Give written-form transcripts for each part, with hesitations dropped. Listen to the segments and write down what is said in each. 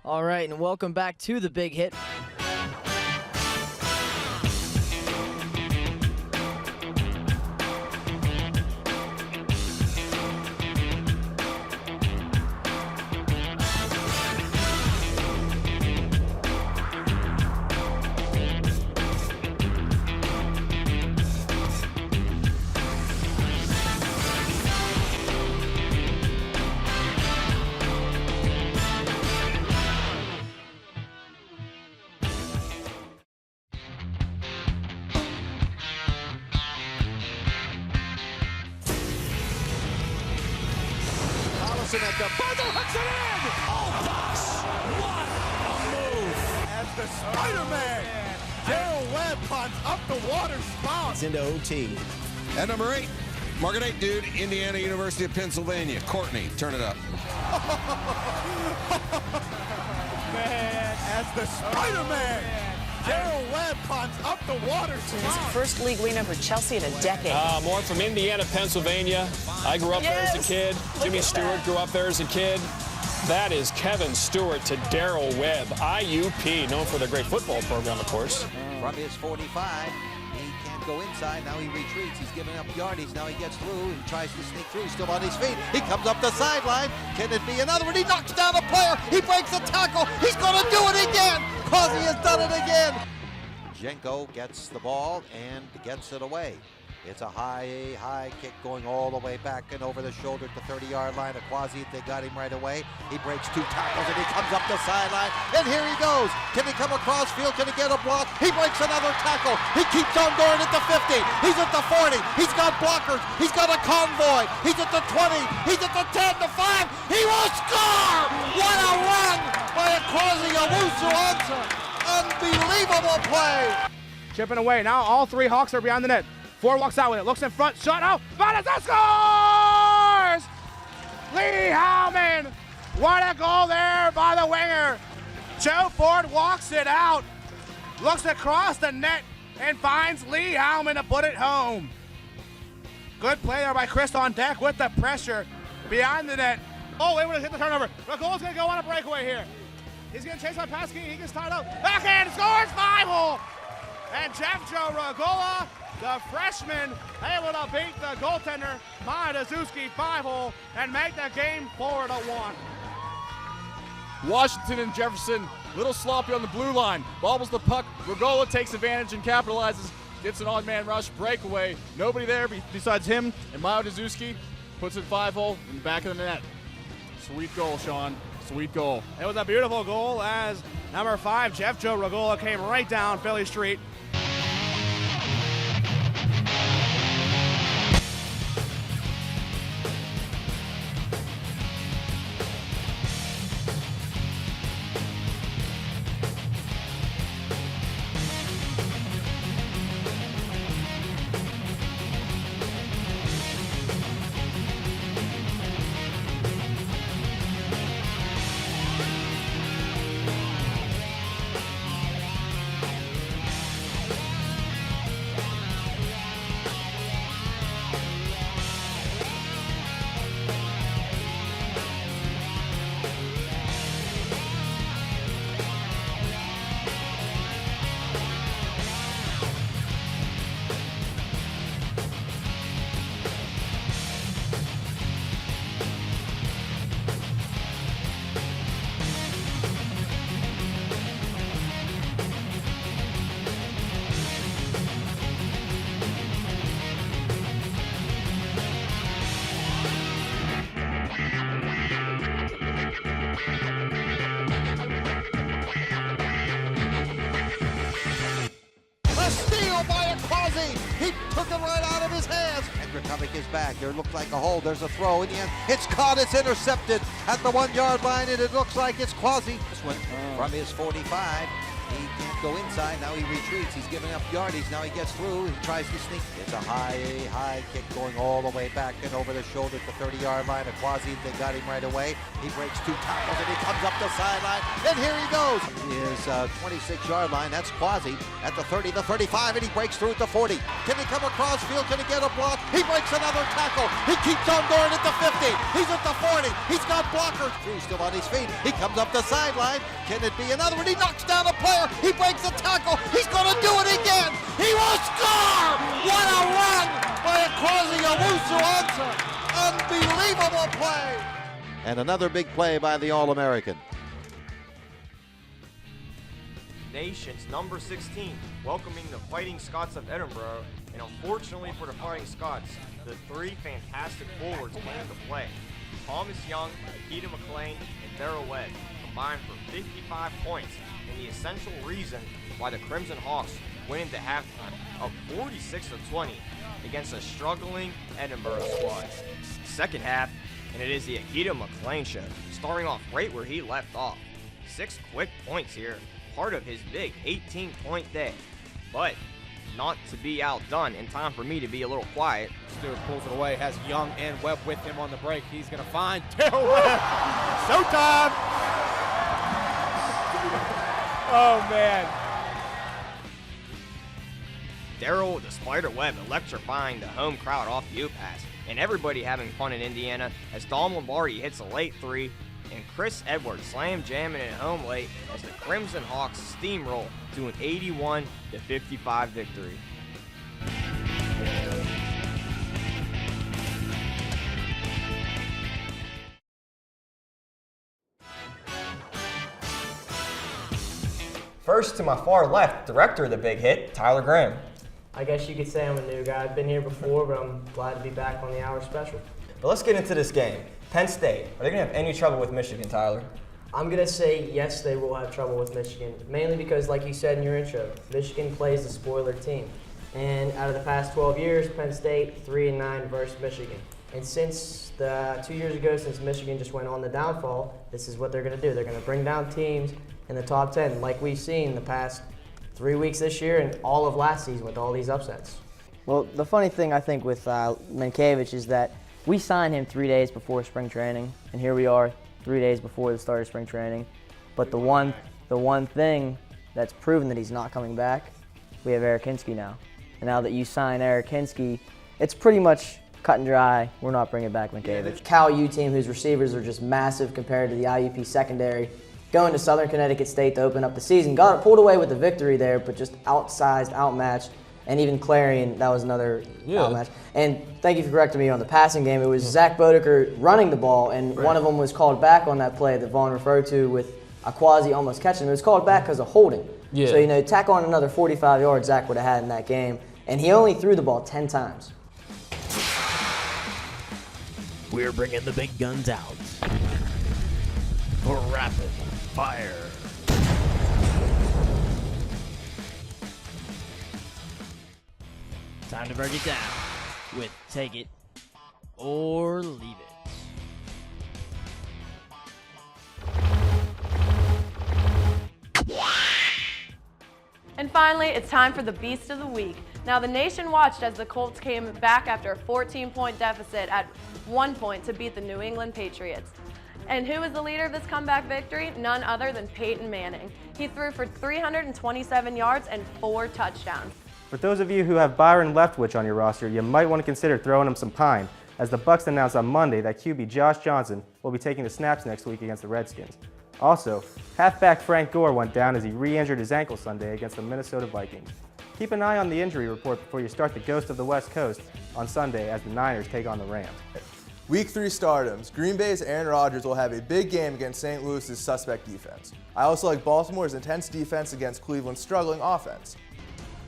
All right, and welcome back to the Big Hit. At the buzzer, hooks it in! Oh gosh, what a move! As the Spider-Man, Darrell Webb punts up the water spout. It's into OT. At number 8, Market 8 dude, Indiana University of Pennsylvania. Courtney, turn it up. Man, as the Spider-Man, Darrell Webb punts up the water spout. First league win over Chelsea in a decade. More from Indiana, Pennsylvania. I grew up there as a kid. Jimmy Stewart grew up there as a kid. That is Kevin Stewart to Darrell Webb. IUP, known for their great football program, of course. From his 45, he can't go inside. Now he retreats. He's giving up yardage. Now he gets through. He tries to sneak through. He's still on his feet. He comes up the sideline. Can it be another one? He knocks down a player. He breaks a tackle. He's going to do it again. Causey has done it again. Jenko gets the ball and gets it away. It's a high kick going all the way back and over the shoulder at the 30-yard line. Quasi, they got him right away. He breaks 2 tackles and he comes up the sideline. And here he goes. Can he come across field? Can he get a block? He breaks another tackle. He keeps on going at the 50. He's at the 40. He's got blockers. He's got a convoy. He's at the 20. He's at the 10, the 5. He will score! What a run by Quasi Owusu-Ansah. Unbelievable play. Chipping away. Now all 3 Hawks are behind the net. Ford walks out with it. Looks in front. Shot out. Vanessa scores! Lee Howman. What a goal there by the winger. Joe Ford walks it out. Looks across the net and finds Lee Howman to put it home. Good play there by Chris on deck with the pressure behind the net. Oh, able to hit the turnover. Ragola's going to go on a breakaway here. He's going to chase on Pasky. He gets tied up. Backhand scores 5-hole. And Jeff Joe Ragola, the freshman, able to beat the goaltender, Maya Dazuski 5-hole and make the game 4-1. Washington and Jefferson, little sloppy on the blue line. Bobbles the puck. Ragola takes advantage and capitalizes. Gets an odd man rush breakaway. Nobody there besides him and Maya Dazuski. Puts it 5-hole in the back of the net. Sweet goal, Sean. Sweet goal. It was a beautiful goal as number 5, Jeff Joe Ragola, came right down Philly Street. He took it right out of his hands. Hendrikovic is back. There looks like a hole. There's a throw. In the end, it's caught. It's intercepted at the 1-yard line, and it looks like it's Quasi. This one from his 45. He can't go inside. Now he retreats. He's giving up yardage. Now he gets through. He tries to sneak. It's a high kick going all the way back and over the shoulder at the 30-yard line. Aquasi, they got him right away. He breaks 2 tackles and he comes up the sideline. And here he goes. His 26-yard line. That's Quasi at the 30, the 35, and he breaks through at the 40. Can he come across field? Can he get a block? He breaks another tackle. He keeps on going at the 50. He's at the 40. He's got blockers. He's still on his feet. He comes up the sideline. Can it be another one? He knocks down a player. He breaks a tackle. He's going to do it again. He will score. What a run by Aquasi Owusu-Ansah. Unbelievable play. And another big play by the All-American. Nation's number 16, welcoming the Fighting Scots of Edinburgh, and unfortunately for the Fighting Scots, the 3 fantastic forwards came into play. Thomas Young, Akita McLean, and Darrell Webb combined for 55 points, and the essential reason why the Crimson Hawks went into halftime of 46-20 against a struggling Edinburgh squad. Second half, and it is the Akita McLean show, starting off right where he left off. 6 quick points here, part of his big 18-point day, but not to be outdone in time for me to be a little quiet. Stewart pulls it away, has Young and Webb with him on the break. He's going to find Darrell Webb. Showtime! Oh, man. Darrell the Spider Webb electrifying the home crowd off the U-Pass, and everybody having fun in Indiana as Dom Lombardi hits a late 3, and Chris Edwards slam jamming it home late as the Crimson Hawks steamroll to an 81-55 victory. First, to my far left, director of the Big Hit, Tyler Graham. I guess you could say I'm a new guy. I've been here before, but I'm glad to be back on the Hour Special. But let's get into this game. Penn State, are they going to have any trouble with Michigan, Tyler? I'm going to say yes, they will have trouble with Michigan, mainly because, like you said in your intro, Michigan plays the spoiler team. And out of the past 12 years, Penn State 3-9 versus Michigan. And since 2 years ago, since Michigan just went on the downfall, this is what they're going to do. They're going to bring down teams in the top 10, like we've seen the past 3 weeks this year and all of last season with all these upsets. Well, the funny thing I think with Minkiewicz is that we signed him 3 days before spring training, and here we are 3 days before the start of spring training. But the one thing that's proven that he's not coming back, we have Eric Hinsky now. And now that you sign Eric Hinsky, it's pretty much cut and dry. We're not bringing back Minkiewicz. Cal U team, whose receivers are just massive compared to the IUP secondary, going to Southern Connecticut State to open up the season. Got it pulled away with the victory there, but just outsized, outmatched. And even Clarion, that was another outmatch. And thank you for correcting me on the passing game. It was Zach Bodeker running the ball, and one of them was called back on that play that Vaughn referred to with Aquasi almost catching him. It was called back because of holding. Yeah. So, tack on another 45 yards Zach would have had in that game. And he only threw the ball 10 times. We're bringing the big guns out for rapid fire. Time to break it down with Take It or Leave It. And finally, it's time for the Beast of the Week. Now, the nation watched as the Colts came back after a 14-point deficit at 1 point to beat the New England Patriots. And who was the leader of this comeback victory? None other than Peyton Manning. He threw for 327 yards and 4 touchdowns. For those of you who have Byron Leftwich on your roster, you might want to consider throwing him some pine, as the Bucs announced on Monday that QB Josh Johnson will be taking the snaps next week against the Redskins. Also, halfback Frank Gore went down as he re-injured his ankle Sunday against the Minnesota Vikings. Keep an eye on the injury report before you start the Ghost of the West Coast on Sunday as the Niners take on the Rams. Week 3 stardoms. Green Bay's Aaron Rodgers will have a big game against St. Louis's suspect defense. I also like Baltimore's intense defense against Cleveland's struggling offense.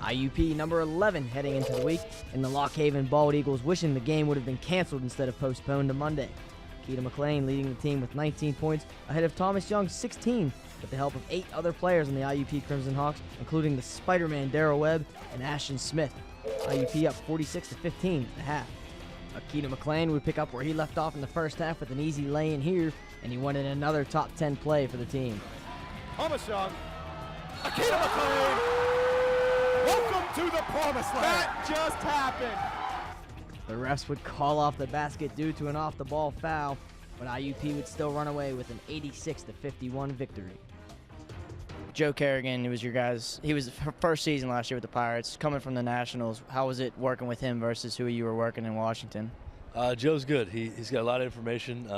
IUP number 11 heading into the week, and the Lock Haven Bald Eagles wishing the game would have been canceled instead of postponed to Monday. Keita McLean leading the team with 19 points ahead of Thomas Young's 16 with the help of 8 other players on the IUP Crimson Hawks, including the Spider-Man Darrell Webb and Ashton Smith. IUP up 46-15 at the half. Keita McLean would pick up where he left off in the first half with an easy lay-in here, and he wanted another top 10 play for the team. Thomas Young Akita McLean, welcome to the promised land. That just happened. The refs would call off the basket due to an off-the-ball foul, but IUP would still run away with an 86-51 victory. Joe Kerrigan, he was his first season last year with the Pirates, coming from the Nationals. How was it working with him versus who you were working in Washington? Joe's good. He's got a lot of information.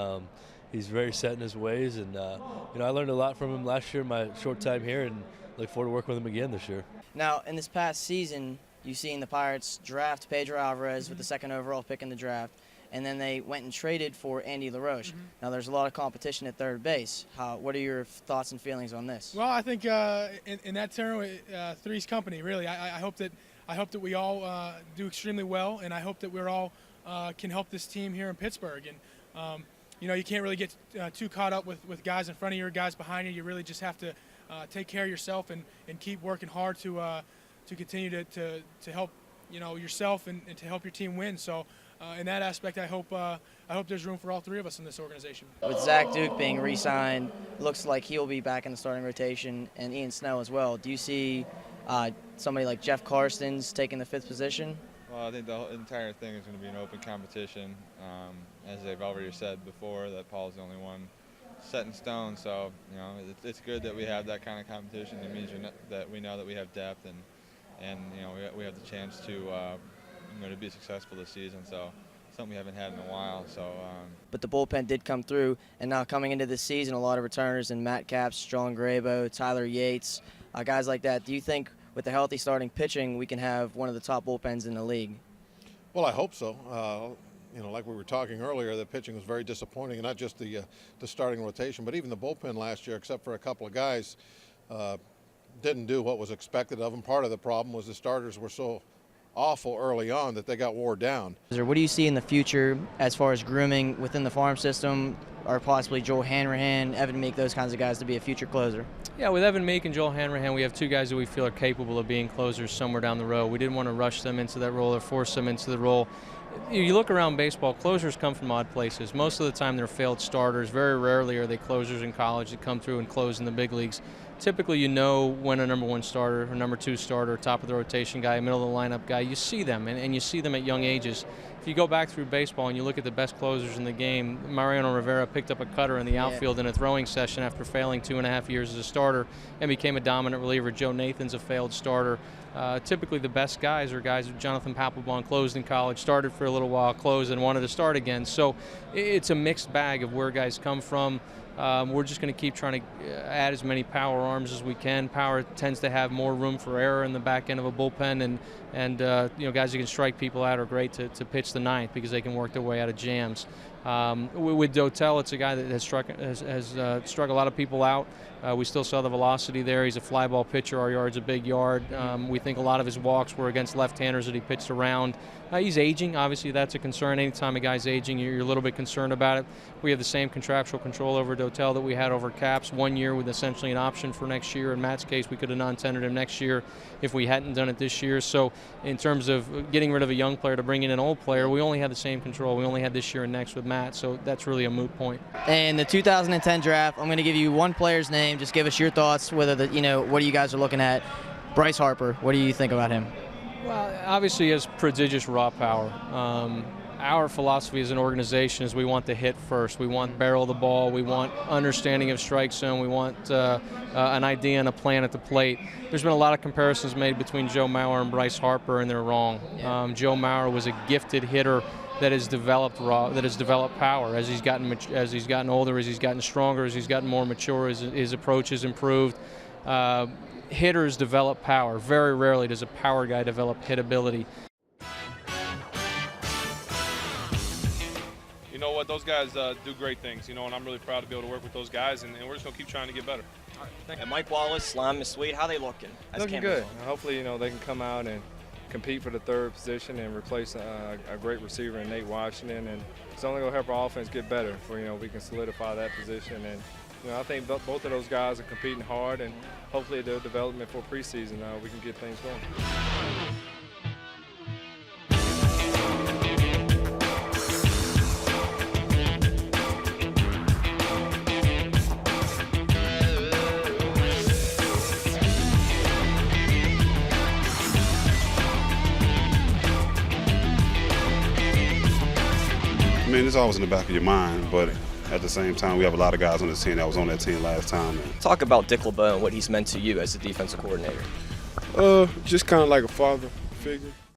He's very set in his ways, and I learned a lot from him last year in my short time here, and look forward to working with him again this year. Now, in this past season, you've seen the Pirates draft Pedro Alvarez with the second overall pick in the draft, and then they went and traded for Andy LaRoche. Now, there's a lot of competition at third base. What are your thoughts and feelings on this? Well, I think in that term, three's company. Really, I hope that we all do extremely well, and I hope that we're all can help this team here in Pittsburgh. And you can't really get too caught up with guys in front of you or guys behind you. You really just have to take care of yourself and keep working hard to continue to help yourself and to help your team win. So in that aspect, I hope there's room for all three of us in this organization. With Zach Duke being re-signed, looks like he'll be back in the starting rotation, and Ian Snow as well. Do you see somebody like Jeff Karstens taking the fifth position? Well, I think the entire thing is going to be an open competition. As they've already said before, that Paul's the only one set in stone. So, it's good that we have that kind of competition. It means that we know that we have depth, and we have the chance to be successful this season. So, something we haven't had in a while. So. But the bullpen did come through, and now coming into this season, a lot of returners in Matt Capps, John Grabo, Tyler Yates, guys like that. Do you think with the healthy starting pitching, we can have one of the top bullpens in the league? Well, I hope so. Like we were talking earlier, the pitching was very disappointing, and not just the starting rotation, but even the bullpen last year, except for a couple of guys, didn't do what was expected of them. Part of the problem was the starters were so awful early on that they got wore down. What do you see in the future as far as grooming within the farm system, or possibly Joel Hanrahan, Evan Meek, those kinds of guys to be a future closer? Yeah, with Evan Meek and Joel Hanrahan, we have two guys that we feel are capable of being closers somewhere down the road. We didn't want to rush them into that role or force them into the role. You look around baseball, closers come from odd places. Most of the time they're failed starters. Very rarely are they closers in college that come through and close in the big leagues. Typically you know when a number one starter, or number two starter, top of the rotation guy, middle of the lineup guy, you see them, and you see them at young ages. If you go back through baseball and you look at the best closers in the game, Mariano Rivera picked up a cutter in the outfield in a throwing session after failing 2.5 years as a starter and became a dominant reliever. Joe Nathan's a failed starter. Typically the best guys are guys who Jonathan Papelbon closed in college, started for a little while, closed, and wanted to start again. So it's a mixed bag of where guys come from. We're just going to keep trying to add as many power arms as we can. Power tends to have more room for error in the back end of a bullpen, and guys who can strike people out are great to pitch the ninth because they can work their way out of jams. With Dotel, it's a guy that has struck a lot of people out. We still saw the velocity there. He's a fly ball pitcher. Our yard's a big yard. We think a lot of his walks were against left-handers that he pitched around. He's aging. Obviously, that's a concern. Anytime a guy's aging, you're a little bit concerned about it. We have the same contractual control over Dotel that we had over Capps. 1 year with essentially an option for next year. In Matt's case, we could have non-tendered him next year if we hadn't done it this year. So in terms of getting rid of a young player to bring in an old player, we only had the same control. We only had this year and next with Matt, so that's really a moot point. In the 2010 draft, I'm going to give you one player's name. Just give us your thoughts, whether what you guys are looking at. Bryce Harper, what do you think about him? Well, obviously he has prodigious raw power. Our philosophy as an organization is we want to hit first. We want barrel the ball. We want understanding of strike zone. We want an idea and a plan at the plate. There's been a lot of comparisons made between Joe Mauer and Bryce Harper, and they're wrong. Yeah. Joe Mauer was a gifted hitter that has developed power as he's gotten older, as he's gotten stronger, as he's gotten more mature, as his approach has improved. Hitters develop power. Very rarely does a power guy develop hitability. You know what, those guys do great things, and I'm really proud to be able to work with those guys, and we're just going to keep trying to get better. All right, and Mike Wallace, Lon Sweet, how they looking? Looking good. Hopefully, they can come out and compete for the third position and replace a great receiver in Nate Washington, and it's only going to help our offense get better for, we can solidify that position. And I think both of those guys are competing hard, and hopefully their development for preseason, we can get things going. I mean, it's always in the back of your mind, but at the same time, we have a lot of guys on this team that was on that team last time. Talk about Dick LeBeau and what he's meant to you as a defensive coordinator. Just kind of like a father figure.